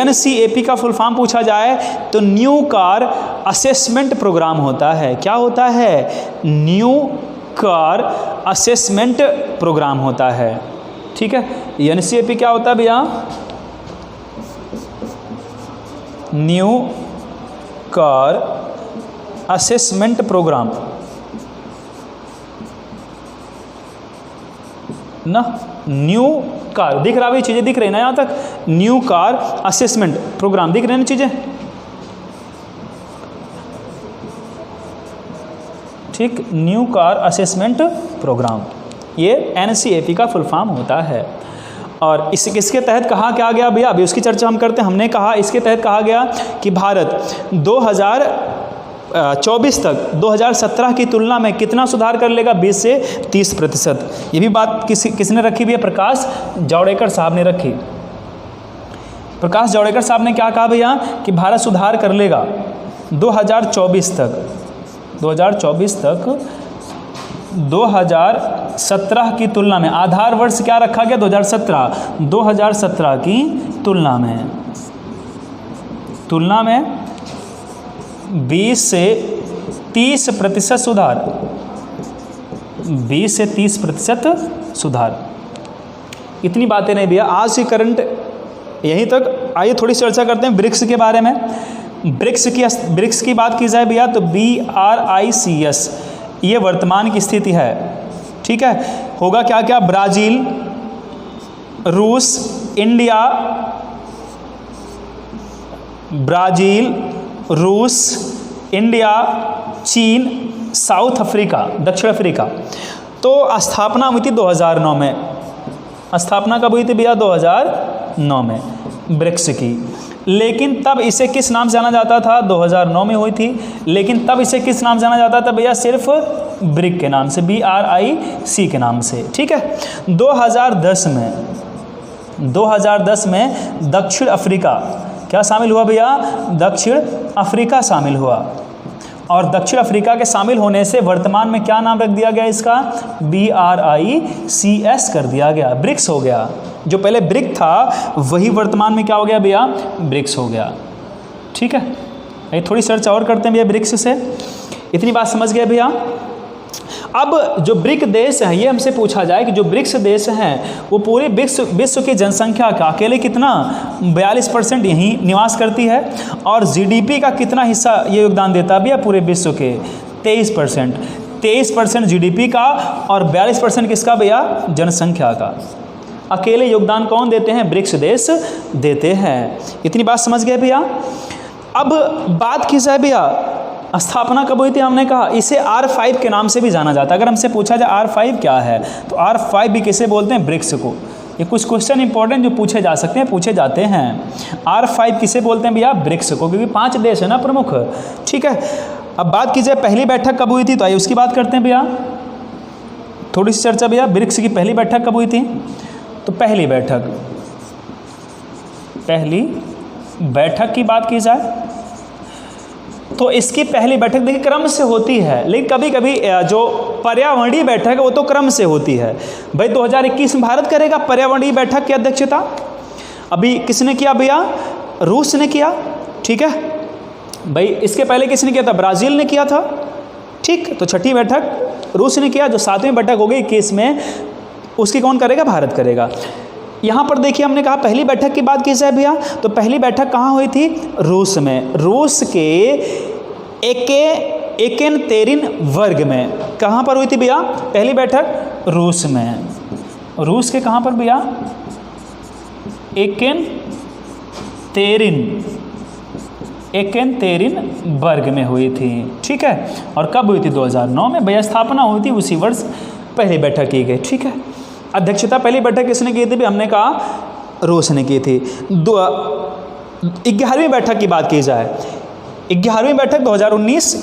NCAP का फुल फॉर्म पूछा जाए तो न्यू कार असेसमेंट प्रोग्राम होता है। क्या होता है? न्यू कार असेसमेंट प्रोग्राम होता है, ठीक है। NCAP क्या होता है भैया? न्यू कार असेसमेंट प्रोग्राम ना, न्यू कार दिख रहा है, चीज़ें दिख रही ना यहाँ तक? न्यू कार असेसमेंट प्रोग्राम दिख रहे हैं ना चीज़ें, ठीक। न्यू कार असेसमेंट प्रोग्राम ये NCAP का फुल फॉर्म होता है। और इसके तहत कहा क्या गया भैया? अभी उसकी चर्चा हम करते हैं। हमने कहा इसके तहत कहा गया कि भारत 2024 तक 2017 की तुलना में कितना सुधार कर लेगा? 20 से 30%। ये भी बात किसने रखी भैया? प्रकाश जावड़ेकर साहब ने रखी। प्रकाश जावड़ेकर साहब ने क्या कहा भैया? कि भारत सुधार कर लेगा 2024 तक 2017 की तुलना में। आधार वर्ष क्या रखा गया? 2017 की तुलना में 20 से 30% सुधार, 20 से 30% सुधार। इतनी बातें नहीं भैया, आज की करंट यहीं तक। आइए थोड़ी चर्चा करते हैं ब्रिक्स के बारे में। ब्रिक्स की बात की जाए भैया तो BRICS ये वर्तमान की स्थिति है, ठीक है। होगा क्या क्या? ब्राज़ील, रूस, इंडिया, चीन, साउथ अफ्रीका, दक्षिण अफ्रीका। तो स्थापना हुई थी 2009 में। स्थापना कब हुई थी भैया? 2009 में ब्रिक्स की। लेकिन तब इसे किस नाम से जाना जाता था? 2009 में हुई थी, लेकिन तब इसे किस नाम से जाना जाता था भैया? सिर्फ ब्रिक के नाम से, BRIC के नाम से, ठीक है। 2010 में दक्षिण अफ्रीका क्या शामिल हुआ भैया? दक्षिण अफ्रीका शामिल हुआ। और दक्षिण अफ्रीका के शामिल होने से वर्तमान में क्या नाम रख दिया गया इसका? BRICS कर दिया गया, ब्रिक्स हो गया। जो पहले ब्रिक था वही वर्तमान में क्या हो गया भैया? ब्रिक्स हो गया, ठीक है। ये थोड़ी चर्चा और करते हैं भैया ब्रिक्स से। इतनी बात समझ गए भैया? अब जो ब्रिक देश हैं, ये हमसे पूछा जाए कि जो ब्रिक्स देश हैं वो पूरे विश्व की जनसंख्या का अकेले कितना 42% यहीं निवास करती है, और GDP का कितना हिस्सा ये योगदान देता है भैया पूरे विश्व के? 23% GDP का, और 42% किसका भैया? जनसंख्या का। अकेले योगदान कौन देते हैं? ब्रिक्स देश देते हैं। इतनी बात समझ गए भैया? अब बात की जाए भैया स्थापना कब हुई थी? हमने कहा इसे R5 के नाम से भी जाना जाता है। अगर हमसे पूछा जाए R5 क्या है, तो R5 भी किसे बोलते हैं? ब्रिक्स को। ये कुछ क्वेश्चन इंपॉर्टेंट जो पूछे जा सकते हैं, पूछे जाते हैं। R5 किसे बोलते हैं भैया? ब्रिक्स को, क्योंकि 5 देश है ना प्रमुख, ठीक है। अब बात की जाए पहली बैठक कब हुई थी, तो आइए उसकी बात करते हैं भैया। थोड़ी सी चर्चा भैया, ब्रिक्स की पहली बैठक कब हुई थी? तो पहली बैठक की बात की जाए तो इसकी पहली बैठक देखिए क्रम से होती है, लेकिन कभी कभी जो पर्यावरणीय बैठक है वो तो क्रम से होती है। भाई 2021 में भारत करेगा पर्यावरणीय बैठक की अध्यक्षता। अभी किसने किया भैया? रूस ने किया, ठीक है भाई। इसके पहले किसने किया था? ब्राज़ील ने किया था, ठीक। तो छठी बैठक रूस ने किया। जो 7वीं बैठक हो गई 21 में, उसकी कौन करेगा? भारत करेगा। यहाँ पर देखिए हमने कहा पहली बैठक की बात की जाए भैया, तो पहली बैठक कहाँ हुई थी? रूस में। रूस के एकेनतेरिनबर्ग में। कहाँ पर हुई थी भैया पहली बैठक? रूस में। रूस के कहाँ पर भैया? एकेनतेरिनबर्ग में हुई थी, ठीक है। और कब हुई थी? 2009 में। भैया स्थापना हुई थी उसी वर्ष पहली बैठक की गई, ठीक है। अध्यक्षता पहली बैठक किसने की थी? हमने कहा रूस ने की थी। 11वीं बैठक की बात की जाए, 11वीं बैठक 2019,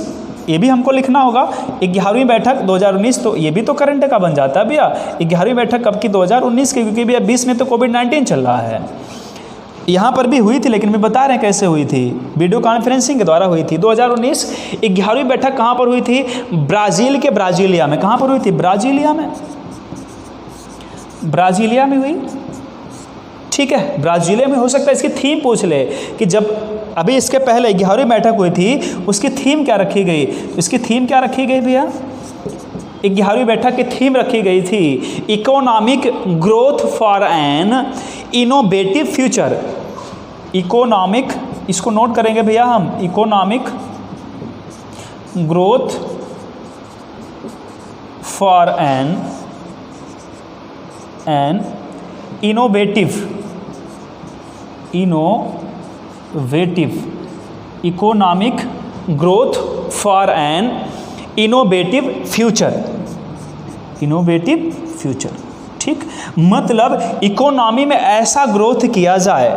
ये भी हमको लिखना होगा। 11वीं बैठक 2019, तो ये भी तो करंट का बन जाता है भैया। 11वीं बैठक कब की? 2019 की, क्योंकि भैया 20 में तो कोविड-19 चल रहा है। यहाँ पर भी हुई थी, लेकिन मैं बता रहे हैं कैसे हुई थी। वीडियो कॉन्फ्रेंसिंग के द्वारा हुई थी। 2019 11वीं बैठक कहाँ पर हुई थी? ब्राज़ील के ब्राज़ीलिया में। कहाँ पर हुई थी? ब्राज़ीलिया में। ब्राज़ीलिया में हुई, ठीक है, ब्राज़ीलिया में हो सकता है इसकी थीम पूछ ले कि जब अभी इसके पहले 11वीं बैठक हुई थी उसकी थीम क्या रखी गई। इसकी थीम क्या रखी गई भैया, 11वीं बैठक की थीम रखी गई थी economic growth for an innovative future. Economic, इसको नोट करेंगे भैया हम, economic growth for an innovative economic growth for an innovative future. ठीक, मतलब इकोनॉमी में ऐसा ग्रोथ किया जाए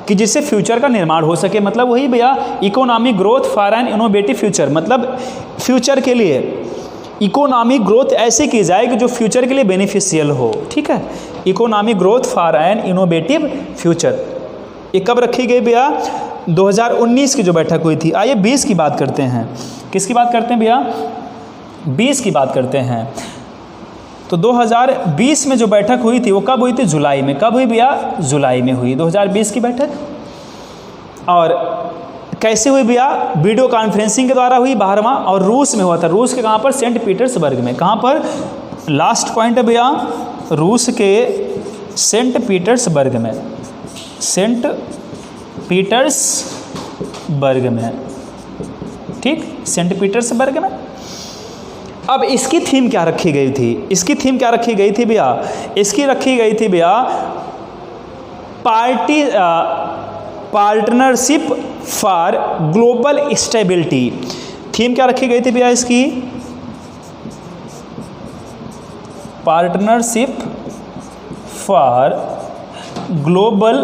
कि जिससे फ्यूचर का निर्माण हो सके। मतलब वही भैया economic growth for an innovative future, मतलब फ्यूचर के लिए इकोनॉमिक ग्रोथ ऐसे की जाए कि जो फ्यूचर के लिए बेनिफिशियल हो। ठीक है, economic growth for an innovative future. ये कब रखी गई भैया, 2019 की जो बैठक हुई थी। आइए 20 की बात करते हैं। किसकी बात करते हैं भैया, 20 की बात करते हैं। तो 2020 में जो बैठक हुई थी वो कब हुई थी, जुलाई में। कब हुई भैया, जुलाई में हुई 2020 की बैठक। और कैसे हुई भैया, वीडियो कॉन्फ्रेंसिंग के द्वारा हुई 12वां, और रूस में हुआ था। रूस के कहाँ पर, सेंट पीटर्सबर्ग में। कहाँ पर, लास्ट पॉइंट है भैया, रूस के सेंट पीटर्सबर्ग में, सेंट पीटर्सबर्ग में। ठीक, सेंट पीटर्सबर्ग में। अब इसकी थीम क्या रखी गई थी, इसकी थीम क्या रखी गई थी भैया, इसकी रखी गई थी भैया partnership for global stability. Theme क्या रखी गई थी भैया इसकी, पार्टनरशिप फॉर ग्लोबल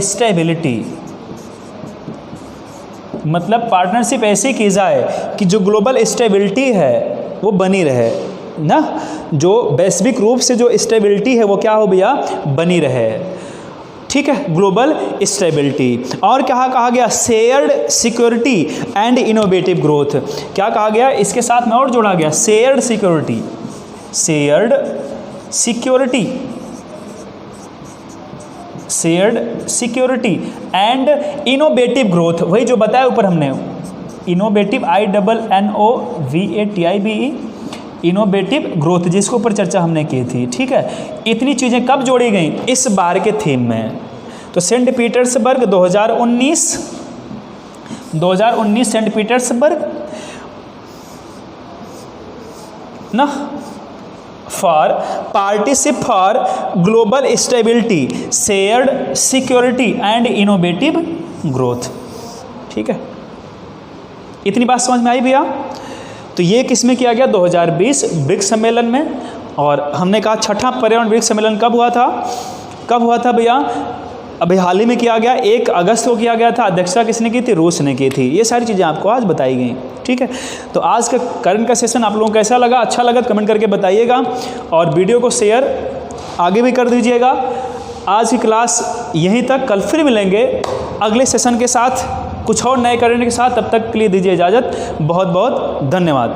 स्टेबिलिटी। मतलब पार्टनरशिप ऐसी की जाए कि जो ग्लोबल स्टेबिलिटी है वो बनी रहे ना, जो वैश्विक रूप से जो स्टेबिलिटी है वो क्या हो भैया, बनी रहे। ठीक है, ग्लोबल स्टेबिलिटी। और क्या कहा गया, shared security and innovative growth. क्या कहा गया, इसके साथ में और जोड़ा गया shared security, shared security and innovative growth. वही जो बताया ऊपर हमने, इनोवेटिव INNOVATIVE, इनोवेटिव ग्रोथ, जिसके ऊपर चर्चा हमने की थी। ठीक है, इतनी चीज़ें कब जोड़ी गई, इस बार के थीम में। तो सेंट पीटर्सबर्ग 2019 सेंट पीटर्सबर्ग ना, for partnership for global stability, shared security and innovative growth. ठीक है, इतनी बात समझ में आई भैया। तो ये किस में किया गया, 2020 ब्रिक्स सम्मेलन में। और हमने कहा छठा पर्यावरण ब्रिक्स सम्मेलन कब हुआ था, भैया, अभी हाल ही में किया गया, 1 अगस्त को किया गया था। अध्यक्षता किसने की थी, रूस ने की थी। ये सारी चीज़ें आपको आज बताई गई। ठीक है, तो आज का करंट का सेशन आप लोगों को कैसा लगा, अच्छा लगा तो कमेंट करके बताइएगा, और वीडियो को शेयर आगे भी कर दीजिएगा। आज की क्लास यहीं तक, कल फिर मिलेंगे अगले सेशन के साथ, कुछ और नए करंट के साथ। तब तक के लिए दीजिए इजाज़त। बहुत बहुत धन्यवाद।